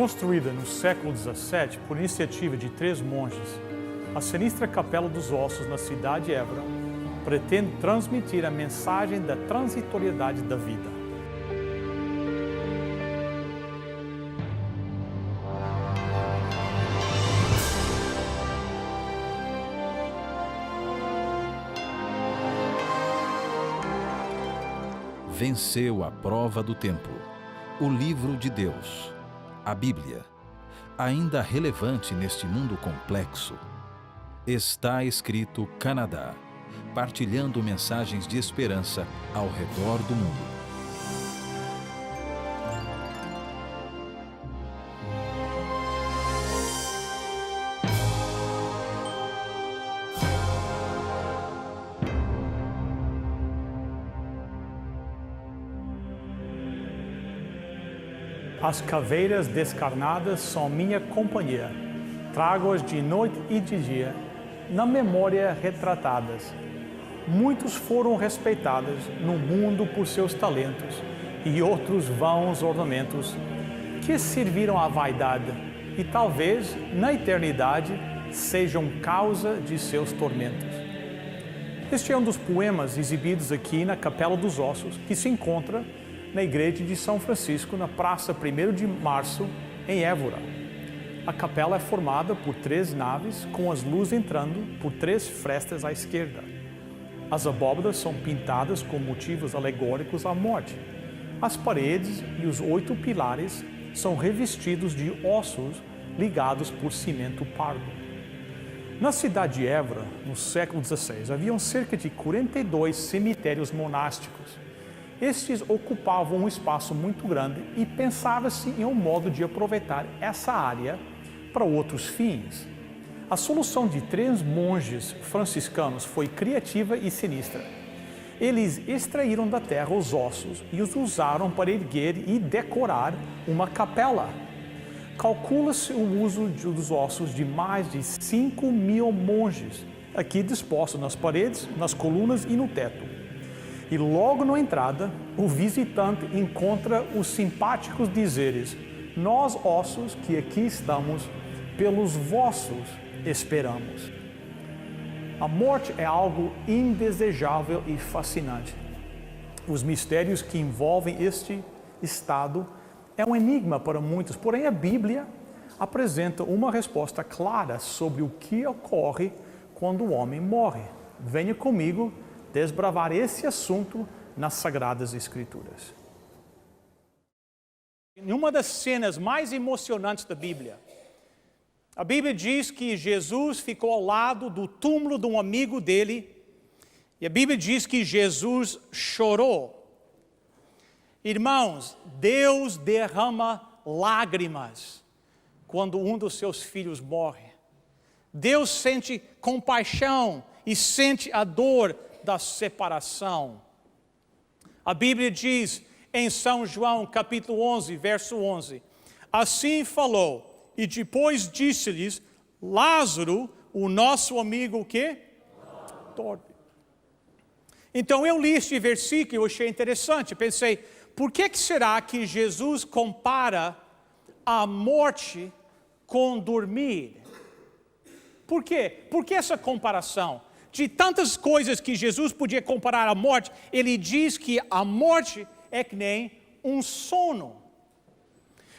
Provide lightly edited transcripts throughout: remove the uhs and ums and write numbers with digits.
Construída no século XVII por iniciativa de 3 monges, a sinistra Capela dos Ossos na cidade de Évora pretende transmitir a mensagem da transitoriedade da vida. Venceu a prova do tempo. O livro de Deus, a Bíblia, ainda relevante neste mundo complexo. Está escrito Canadá, partilhando mensagens de esperança ao redor do mundo. As caveiras descarnadas são minha companhia. Trago-as de noite e de dia, na memória retratadas. Muitos foram respeitados no mundo por seus talentos, e outros vãos ornamentos, que serviram à vaidade, e talvez, na eternidade, sejam causa de seus tormentos. Este é um dos poemas exibidos aqui na Capela dos Ossos, que se encontra na Igreja de São Francisco, na Praça 1º de Março, em Évora. A capela é formada por 3 naves, com as luzes entrando por 3 frestas à esquerda. As abóbadas são pintadas com motivos alegóricos à morte. As paredes e os 8 pilares são revestidos de ossos ligados por cimento pardo. Na cidade de Évora, no século XVI, haviam cerca de 42 cemitérios monásticos. Estes ocupavam um espaço muito grande e pensava-se em um modo de aproveitar essa área para outros fins. A solução de 3 monges franciscanos foi criativa e sinistra. Eles extraíram da terra os ossos e os usaram para erguer e decorar uma capela. Calcula-se o uso dos ossos de mais de 5.000 monges, aqui dispostos nas paredes, nas colunas e no teto. E logo na entrada, o visitante encontra os simpáticos dizeres: nós, ossos, que aqui estamos, pelos vossos esperamos. A morte é algo indesejável e fascinante. Os mistérios que envolvem este estado é um enigma para muitos, porém a Bíblia apresenta uma resposta clara sobre o que ocorre quando o homem morre. Venha comigo desbravar esse assunto nas Sagradas Escrituras. Em uma das cenas mais emocionantes da Bíblia, a Bíblia diz que Jesus ficou ao lado do túmulo de um amigo dele, e a Bíblia diz que Jesus chorou. Irmãos, Deus derrama lágrimas quando um dos seus filhos morre. Deus sente compaixão e sente a dor da separação. A Bíblia diz em São João, capítulo 11, verso 11: assim falou, e depois disse-lhes: Lázaro, o nosso amigo, o quê? Dorme. Então eu li este versículo e eu achei interessante. Pensei, por que será que Jesus compara a morte com dormir? Por quê? Por que essa comparação? De tantas coisas que Jesus podia comparar à morte, ele diz que a morte é que nem um sono.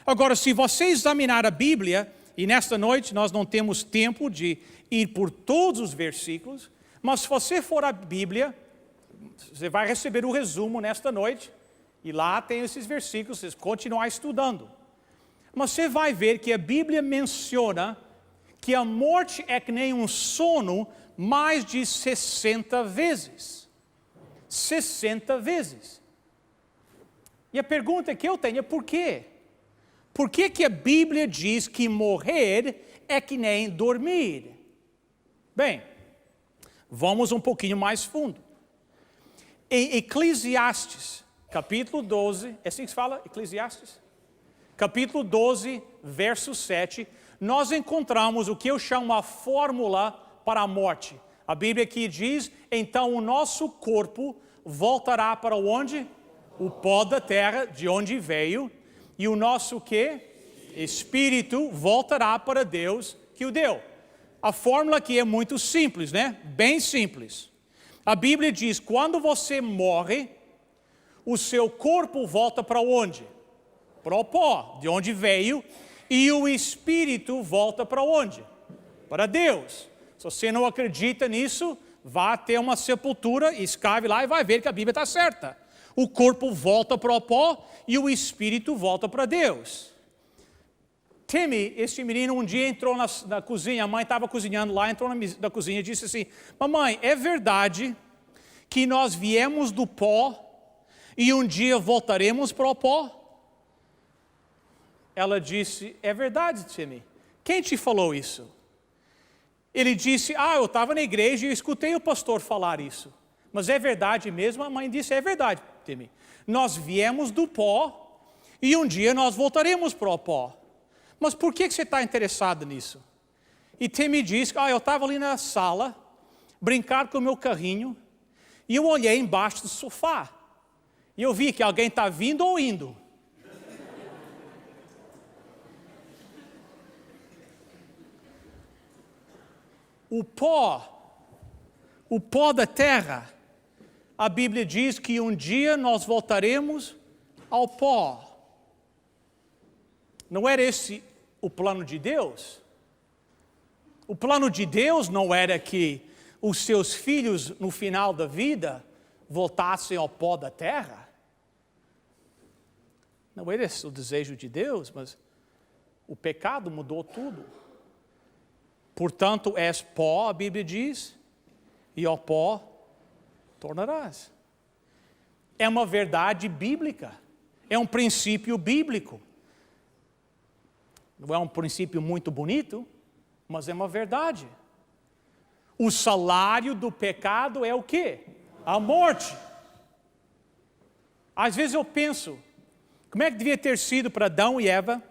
Agora, se você examinar a Bíblia, e nesta noite nós não temos tempo de ir por todos os versículos, mas se você for à Bíblia, você vai receber o resumo nesta noite, e lá tem esses versículos, você continuar estudando. Mas você vai ver que a Bíblia menciona que a morte é que nem um sono mais de 60 vezes. 60 vezes. E a pergunta que eu tenho é por quê? Por que que a Bíblia diz que morrer é que nem dormir? Bem, vamos um pouquinho mais fundo. Em Eclesiastes, capítulo 12, é assim que se fala? Eclesiastes? Capítulo 12, verso 7, nós encontramos o que eu chamo a fórmula para a morte. A Bíblia aqui diz: então o nosso corpo voltará para onde? O pó da terra, de onde veio, e o nosso quê? Espírito voltará para Deus que o deu. A fórmula aqui é muito simples, né? Bem simples. A Bíblia diz, quando você morre, o seu corpo volta para onde? Para o pó, de onde veio, e o Espírito volta para onde? Para Deus. Se você não acredita nisso, vá até uma sepultura, escave lá e vai ver que a Bíblia está certa. O corpo volta para o pó e o Espírito volta para Deus. Timmy, esse menino, um dia entrou na cozinha, a mãe estava cozinhando lá, entrou na cozinha e disse assim, mamãe, é verdade que nós viemos do pó e um dia voltaremos para o pó? Ela disse, é verdade, Timmy. Quem te falou isso? Ele disse, eu estava na igreja e eu escutei o pastor falar isso. Mas é verdade mesmo? A mãe disse, é verdade, Timmy. Nós viemos do pó e um dia nós voltaremos para o pó. Mas por que você está interessado nisso? E Timmy disse, eu estava ali na sala, brincando com o meu carrinho, e eu olhei embaixo do sofá. E eu vi que alguém está vindo ou indo. O pó da terra, a Bíblia diz que um dia nós voltaremos ao pó. Não era esse o plano de Deus? O plano de Deus não era que os seus filhos, no final da vida, voltassem ao pó da terra? Não era esse o desejo de Deus, mas o pecado mudou tudo. Portanto, és pó, a Bíblia diz, e ao pó tornarás. É uma verdade bíblica, é um princípio bíblico. Não é um princípio muito bonito, mas é uma verdade. O salário do pecado é o quê? A morte. Às vezes eu penso, como é que devia ter sido para Adão e Eva,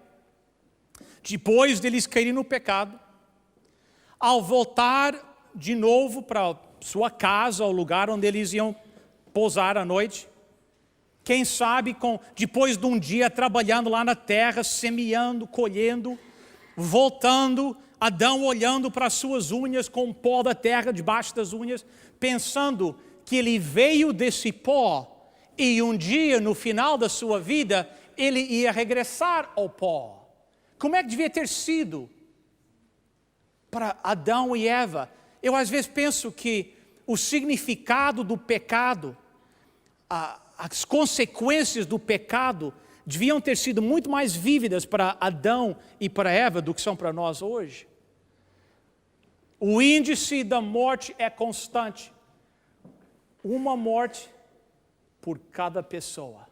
depois deles caírem no pecado, ao voltar de novo para sua casa, ao lugar onde eles iam pousar à noite, quem sabe depois de um dia trabalhando lá na terra, semeando, colhendo, voltando, Adão olhando para as suas unhas com o pó da terra debaixo das unhas, pensando que ele veio desse pó e um dia, no final da sua vida, ele ia regressar ao pó. Como é que devia ter sido para Adão e Eva? Eu às vezes penso que o significado do pecado, as consequências do pecado deviam ter sido muito mais vívidas para Adão e para Eva do que são para nós hoje. O índice da morte é constante. Uma morte por cada pessoa.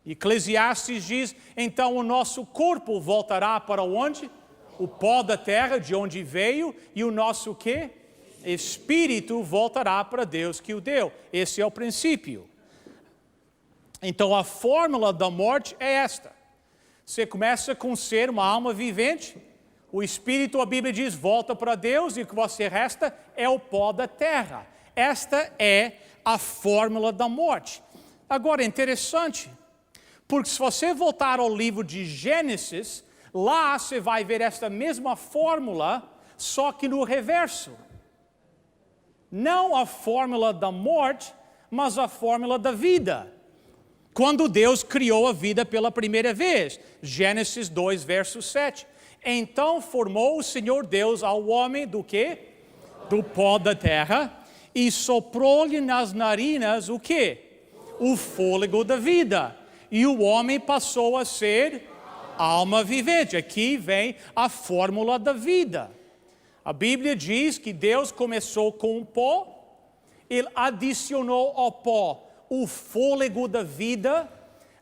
Eclesiastes diz, então o nosso corpo voltará para onde? O pó da terra, de onde veio, e o nosso quê? Espírito voltará para Deus que o deu. Esse é o princípio. Então a fórmula da morte é esta. Você começa com ser uma alma vivente, o Espírito, a Bíblia diz, volta para Deus, e o que você resta é o pó da terra. Esta é a fórmula da morte. Agora é interessante, porque se você voltar ao livro de Gênesis, lá você vai ver esta mesma fórmula, só que no reverso. Não a fórmula da morte, mas a fórmula da vida. Quando Deus criou a vida pela primeira vez, Gênesis 2, verso 7. Então formou o Senhor Deus ao homem do quê? Do pó da terra, e soprou-lhe nas narinas o quê? O fôlego da vida. E o homem passou a ser alma vivente. Aqui vem a fórmula da vida. A Bíblia diz que Deus começou com o pó, Ele adicionou ao pó o fôlego da vida,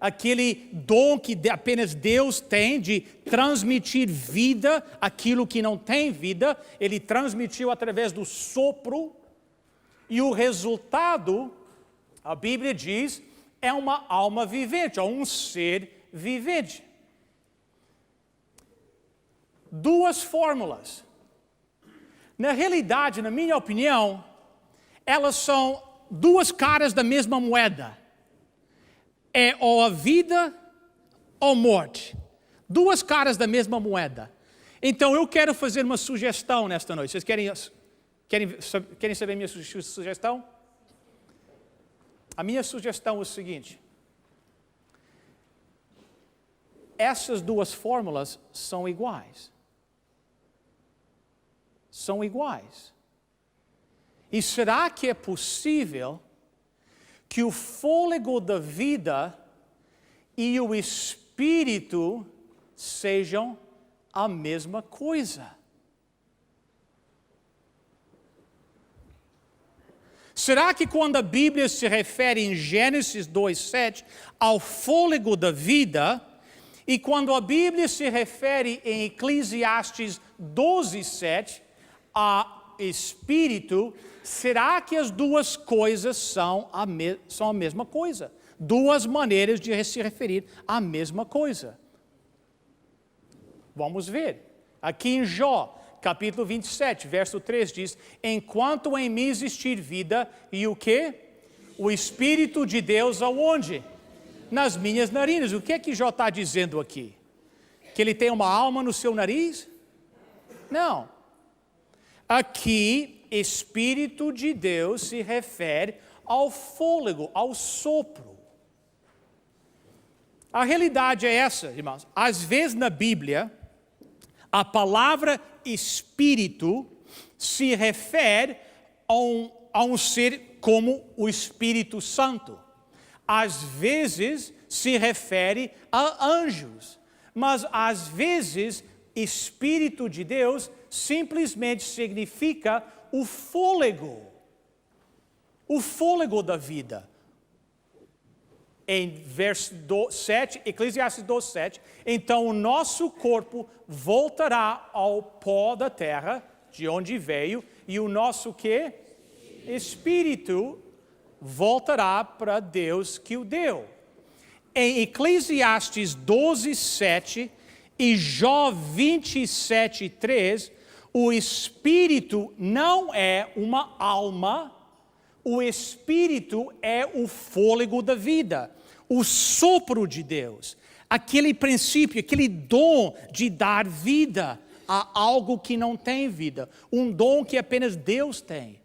aquele dom que apenas Deus tem de transmitir vida, aquilo que não tem vida, Ele transmitiu através do sopro, e o resultado, a Bíblia diz, é uma alma vivente, é um ser vivente. Duas fórmulas. Na realidade, na minha opinião, elas são duas caras da mesma moeda. É ou a vida ou a morte. Duas caras da mesma moeda. Então eu quero fazer uma sugestão nesta noite. Vocês querem saber a minha sugestão? A minha sugestão é o seguinte. Essas duas fórmulas são iguais. São iguais. E será que é possível que o fôlego da vida e o espírito sejam a mesma coisa? Será que quando a Bíblia se refere em Gênesis 2:7 ao fôlego da vida, e quando a Bíblia se refere em Eclesiastes 12:7 a espírito, será que as duas coisas são a mesma coisa? Duas maneiras de se referir à mesma coisa. Vamos ver. Aqui em Jó, capítulo 27, verso 3 diz: enquanto em mim existir vida, e o quê? O Espírito de Deus aonde? Nas minhas narinas. O que é que Jó está dizendo aqui? Que ele tem uma alma no seu nariz? Não. Aqui, Espírito de Deus se refere ao fôlego, ao sopro. A realidade é essa, irmãos. Às vezes na Bíblia, a palavra Espírito se refere a um ser como o Espírito Santo. Às vezes se refere a anjos, mas às vezes Espírito de Deus simplesmente significa o fôlego da vida. Em verso 7, Eclesiastes 12:7, então o nosso corpo voltará ao pó da terra, de onde veio, e o nosso quê? Espírito voltará para Deus que o deu. Em Eclesiastes 12:7 e Jó 27:3, o Espírito não é uma alma, o Espírito é o fôlego da vida, o sopro de Deus, aquele princípio, aquele dom de dar vida a algo que não tem vida, um dom que apenas Deus tem.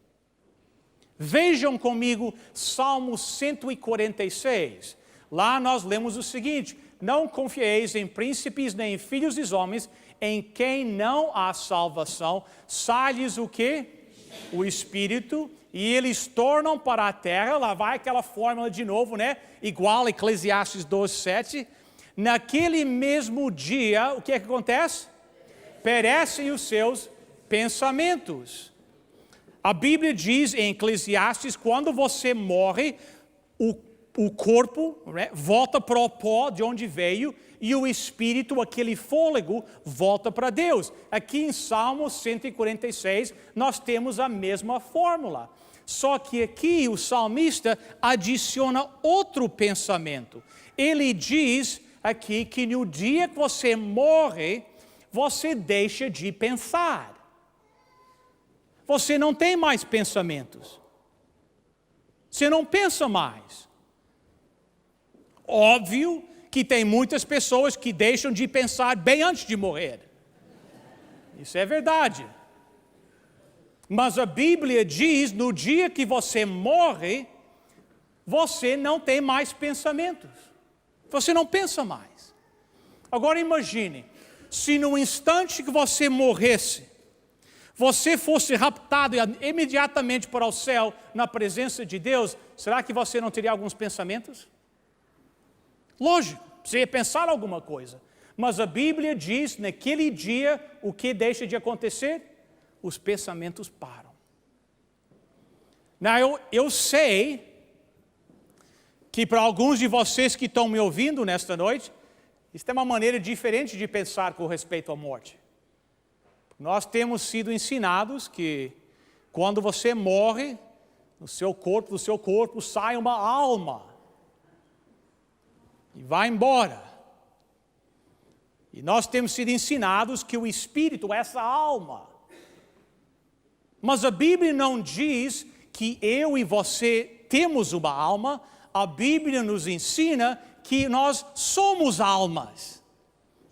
Vejam comigo Salmo 146. Lá nós lemos o seguinte: não confieis em príncipes nem em filhos dos homens, em quem não há salvação. Sai-lhes o quê? O Espírito, e eles tornam para a terra. Lá vai aquela fórmula de novo, né? Igual a Eclesiastes 12:7. Naquele mesmo dia, o que é que acontece? Perecem os seus pensamentos. A Bíblia diz em Eclesiastes, quando você morre, o corpo, né, volta para o pó de onde veio, e o espírito, aquele fôlego, volta para Deus. Aqui em Salmo 146, nós temos a mesma fórmula. Só que aqui o salmista adiciona outro pensamento. Ele diz aqui que no dia que você morre, você deixa de pensar. Você não tem mais pensamentos. Você não pensa mais. Óbvio que tem muitas pessoas que deixam de pensar bem antes de morrer. Isso é verdade. Mas a Bíblia diz, no dia que você morre, você não tem mais pensamentos. Você não pensa mais. Agora imagine, se no instante que você morresse, você fosse raptado imediatamente para o céu, na presença de Deus, será que você não teria alguns pensamentos? Lógico, você ia pensar alguma coisa. Mas a Bíblia diz, naquele dia, o que deixa de acontecer? Os pensamentos param. Eu sei que para alguns de vocês que estão me ouvindo nesta noite, isso é uma maneira diferente de pensar com respeito à morte. Nós temos sido ensinados que quando você morre, do seu corpo sai uma alma e vai embora. E nós temos sido ensinados que o espírito é essa alma. Mas a Bíblia não diz que eu e você temos uma alma. A Bíblia nos ensina que nós somos almas.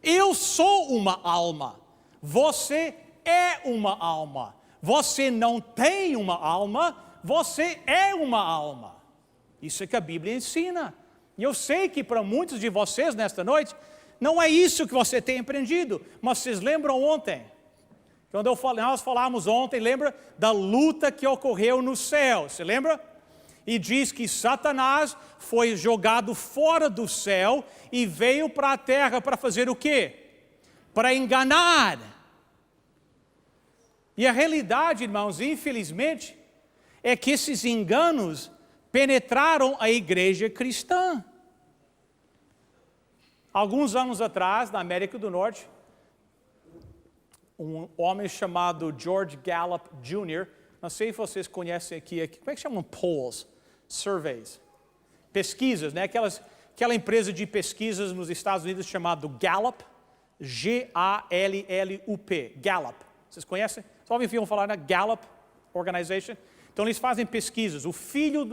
Eu sou uma alma. Você é uma alma. Você não tem uma alma, você é uma alma. Isso é que a Bíblia ensina. E eu sei que para muitos de vocês nesta noite, não é isso que você tem aprendido. Mas vocês lembram ontem? Quando nós falamos ontem, lembra da luta que ocorreu no céu? Você lembra? E diz que Satanás foi jogado fora do céu e veio para a terra para fazer o quê? Para enganar. E a realidade, irmãos, infelizmente, é que esses enganos penetraram a igreja cristã. Alguns anos atrás, na América do Norte, um homem chamado George Gallup Jr., não sei se vocês conhecem aqui como é que chamam polls? Surveys. Pesquisas, né? Aquela empresa de pesquisas nos Estados Unidos chamada Gallup, G-A-L-L-U-P, Gallup. Vocês conhecem? Só ouviram falar na Gallup Organization? Então eles fazem pesquisas. O filho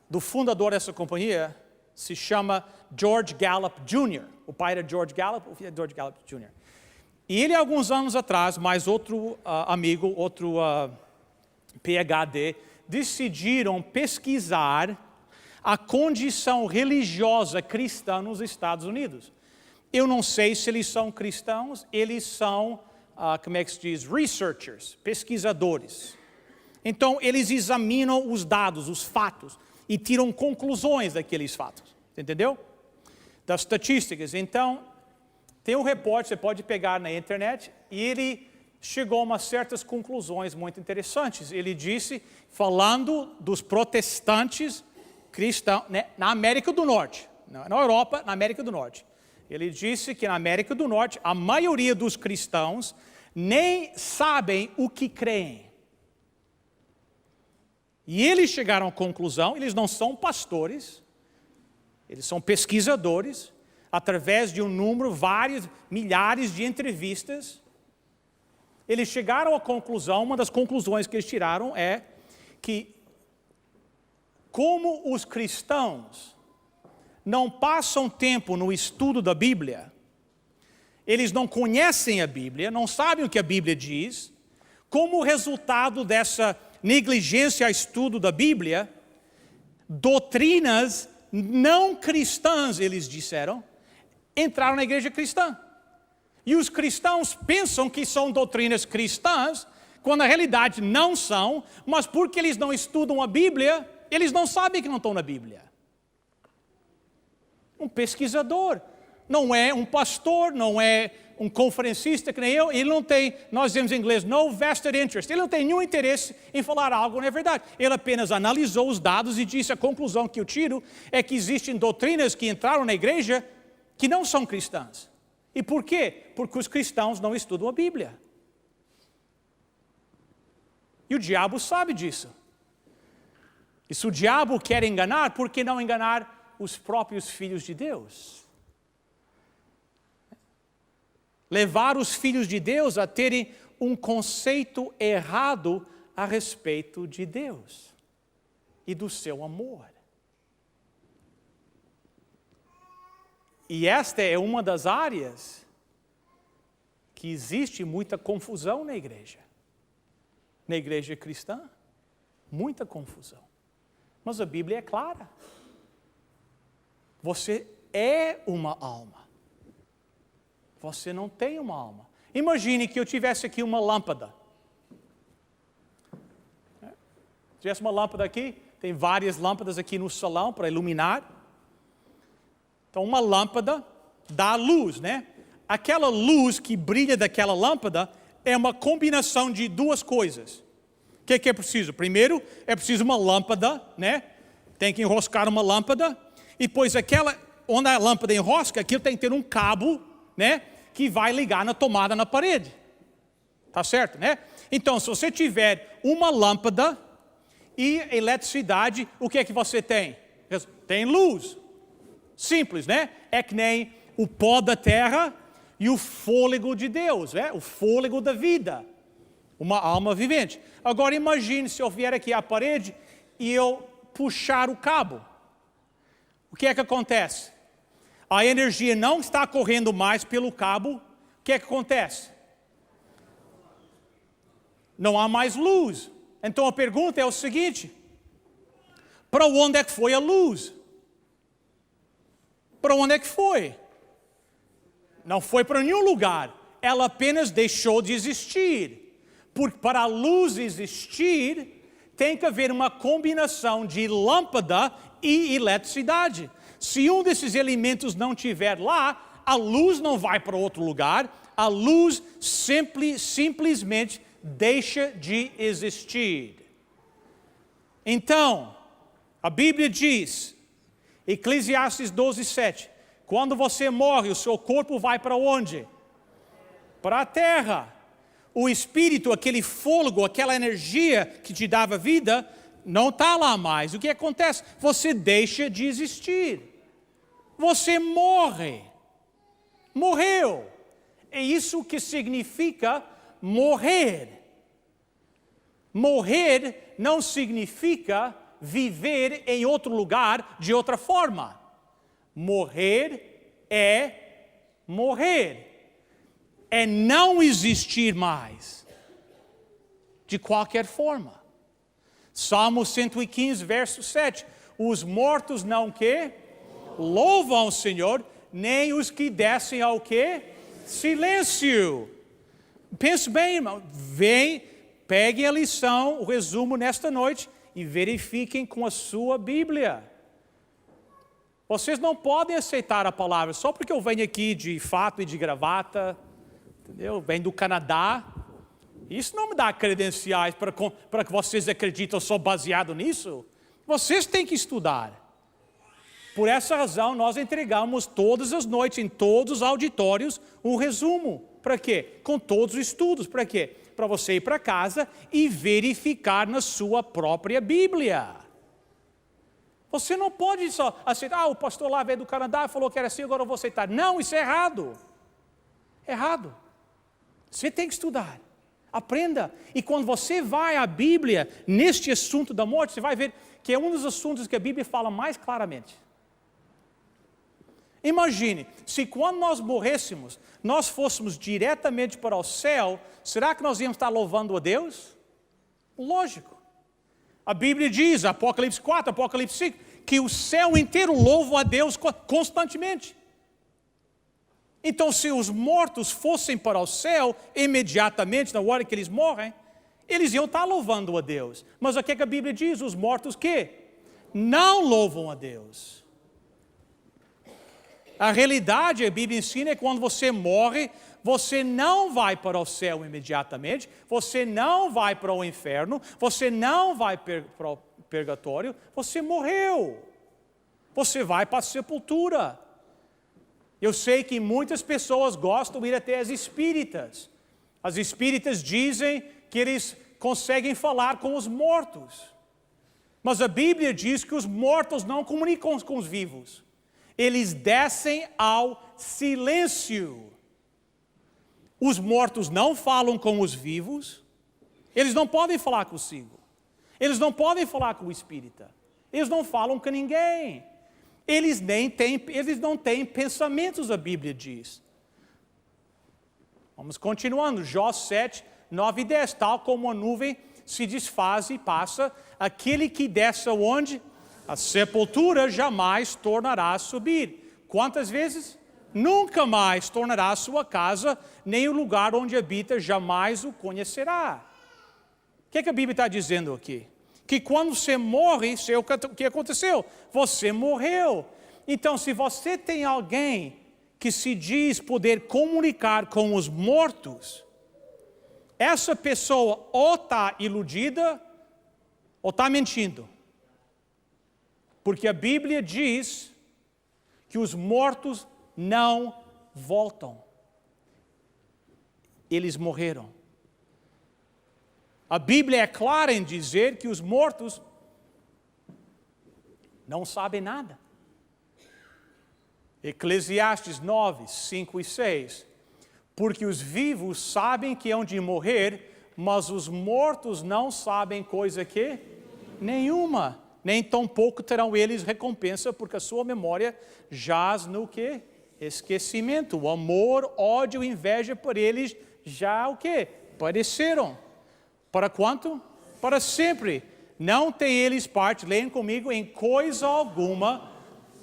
do fundador dessa companhia se chama George Gallup Jr. O pai era George Gallup, o filho é George Gallup Jr. E ele, alguns anos atrás, mais outro amigo, outro PhD, decidiram pesquisar a condição religiosa cristã nos Estados Unidos. Eu não sei se eles são cristãos, eles são, como é que se diz, researchers, pesquisadores. Então, eles examinam os dados, os fatos, e tiram conclusões daqueles fatos, entendeu? Das estatísticas. Então, tem um repórter, você pode pegar na internet, e ele chegou a umas certas conclusões muito interessantes. Ele disse, falando dos protestantes cristãos, né, na América do Norte, na Europa, na América do Norte. Ele disse que na América do Norte, a maioria dos cristãos nem sabem o que creem. E eles chegaram à conclusão, eles não são pastores, eles são pesquisadores, através de um número, milhares de entrevistas, eles chegaram à conclusão, uma das conclusões que eles tiraram é que, como os cristãos não passam tempo no estudo da Bíblia, eles não conhecem a Bíblia, não sabem o que a Bíblia diz, como resultado dessa negligência ao estudo da Bíblia, doutrinas não cristãs, eles disseram, entraram na igreja cristã. E os cristãos pensam que são doutrinas cristãs, quando na realidade não são, mas porque eles não estudam a Bíblia, eles não sabem que não estão na Bíblia. Um pesquisador, não é um pastor, não é um conferencista que nem eu, ele não tem, nós dizemos em inglês, no vested interest, ele não tem nenhum interesse em falar algo não é verdade. Ele apenas analisou os dados e disse, a conclusão que eu tiro é que existem doutrinas que entraram na igreja que não são cristãs. E por quê? Porque os cristãos não estudam a Bíblia. E o diabo sabe disso. E se o diabo quer enganar, por que não enganar os próprios filhos de Deus? Levar os filhos de Deus a terem um conceito errado a respeito de Deus e do seu amor. E esta é uma das áreas que existe muita confusão na igreja cristã, muita confusão. Mas a Bíblia é clara. Você é uma alma. Você não tem uma alma. Imagine que eu tivesse aqui uma lâmpada. Tivesse uma lâmpada aqui, tem várias lâmpadas aqui no salão para iluminar. Então, uma lâmpada dá luz, né? Aquela luz que brilha daquela lâmpada é uma combinação de duas coisas. O que é preciso? Primeiro, é preciso uma lâmpada, né? Tem que enroscar uma lâmpada. E depois, onde a lâmpada enrosca, aquilo tem que ter um cabo, né? Que vai ligar na tomada na parede. Tá certo, né? Então, se você tiver uma lâmpada e eletricidade, o que é que você tem? Tem luz. Simples, né? É que nem o pó da terra e o fôlego de Deus, né? O fôlego da vida. Uma alma vivente. Agora imagine se eu vier aqui à parede e eu puxar o cabo. O que é que acontece? a energia não está correndo mais pelo cabo, o que é que acontece? Não há mais luz. Então a pergunta é o seguinte: para onde é que foi a luz? Para onde é que foi? Não foi para nenhum lugar. Ela apenas deixou de existir. Porque para a luz existir, tem que haver uma combinação de lâmpada e eletricidade. Se um desses elementos não estiver lá, a luz não vai para outro lugar, a luz simplesmente deixa de existir. Então, a Bíblia diz, Eclesiastes 12:7, quando você morre, o seu corpo vai para onde? Para a terra. O espírito, aquele fôlego, aquela energia que te dava vida, não está lá mais. O que acontece? Você deixa de existir. Você morre. Morreu. É isso que significa morrer. Morrer não significa viver em outro lugar de outra forma. Morrer é morrer. É não existir mais. De qualquer forma. Salmo 115, verso 7. Os mortos não que? Louvam o Senhor, nem os que descem ao que? Silêncio. Pense bem, irmão. Peguem a lição, o resumo nesta noite e verifiquem com a sua Bíblia. Vocês não podem aceitar a palavra só porque eu venho aqui de fato e de gravata, entendeu? Venho do Canadá. Isso não me dá credenciais para que vocês acreditem só baseado nisso. Vocês têm que estudar. Por essa razão, nós entregamos todas as noites, em todos os auditórios, um resumo. Para quê? Com todos os estudos. Para quê? Para você ir para casa e verificar na sua própria Bíblia. Você não pode só aceitar, o pastor lá veio do Canadá e falou que era assim, agora eu vou aceitar. Não, isso é errado. Errado. Você tem que estudar. Aprenda. E quando você vai à Bíblia, neste assunto da morte, você vai ver que é um dos assuntos que a Bíblia fala mais claramente. Imagine, se quando nós morrêssemos, nós fôssemos diretamente para o céu, será que nós íamos estar louvando a Deus? Lógico. A Bíblia diz, Apocalipse 4, Apocalipse 5, que o céu inteiro louva a Deus constantemente. Então, se os mortos fossem para o céu, imediatamente, na hora que eles morrem, eles iam estar louvando a Deus. Mas o que a Bíblia diz? Os mortos que? Não louvam a Deus. A realidade, a Bíblia ensina, é que quando você morre, você não vai para o céu imediatamente, você não vai para o inferno, você não vai para o purgatório, você morreu. Você vai para a sepultura. Eu sei que muitas pessoas gostam de ir até as espíritas. As espíritas dizem que eles conseguem falar com os mortos. Mas a Bíblia diz que os mortos não comunicam com os vivos. Eles descem ao silêncio. Os mortos não falam com os vivos. Eles não podem falar consigo. Eles não podem falar com o espírita. Eles não falam com ninguém. Eles não têm pensamentos, a Bíblia diz. Vamos continuando. Jó 7, 9 e 10. Tal como a nuvem se desfaz e passa, aquele que desce aonde? A sepultura jamais tornará a subir. Quantas vezes? Nunca mais tornará a sua casa, nem o lugar onde habita jamais o conhecerá. O que a Bíblia está dizendo aqui? Que quando você morre, o que aconteceu? Você morreu. Então, se você tem alguém que se diz poder comunicar com os mortos, essa pessoa ou está iludida ou está mentindo. Porque a Bíblia diz que os mortos não voltam. Eles morreram. A Bíblia é clara em dizer que os mortos não sabem nada. Eclesiastes 9, 5 e 6. Porque os vivos sabem que hão de morrer, mas os mortos não sabem coisa que? Nenhuma. nem tampouco terão eles recompensa, porque a sua memória jaz no quê? Esquecimento. O amor, ódio, inveja por eles já o quê? Padeceram. Para quanto? Para sempre. Não tem eles parte, leiam comigo, em coisa alguma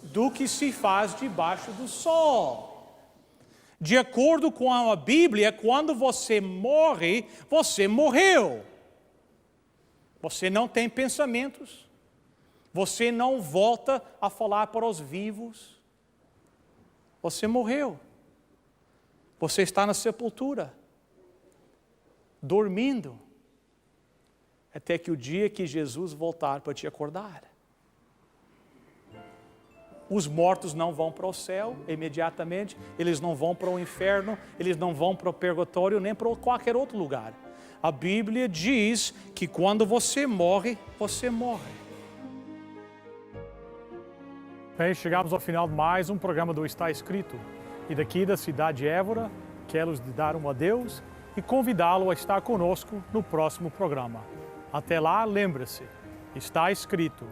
do que se faz debaixo do sol. De acordo com a Bíblia, quando você morre, você morreu. Você não tem pensamentos. Você não volta a falar para os vivos. Você morreu. Você está na sepultura, dormindo, até que o dia que Jesus voltar para te acordar. Os mortos não vão para o céu imediatamente, eles não vão para o inferno, eles não vão para o purgatório, nem para qualquer outro lugar. A Bíblia diz que quando você morre, você morre. Bem, chegamos ao final de mais um programa do Está Escrito. E daqui da cidade de Évora, quero lhe dar um adeus e convidá-lo a estar conosco no próximo programa. Até lá, lembre-se, está escrito,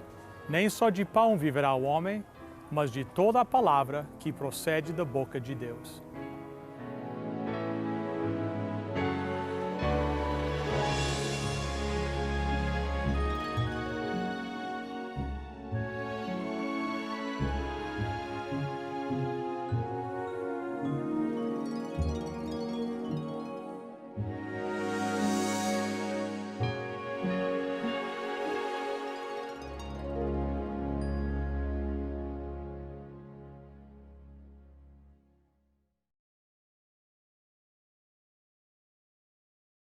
nem só de pão viverá o homem, mas de toda a palavra que procede da boca de Deus.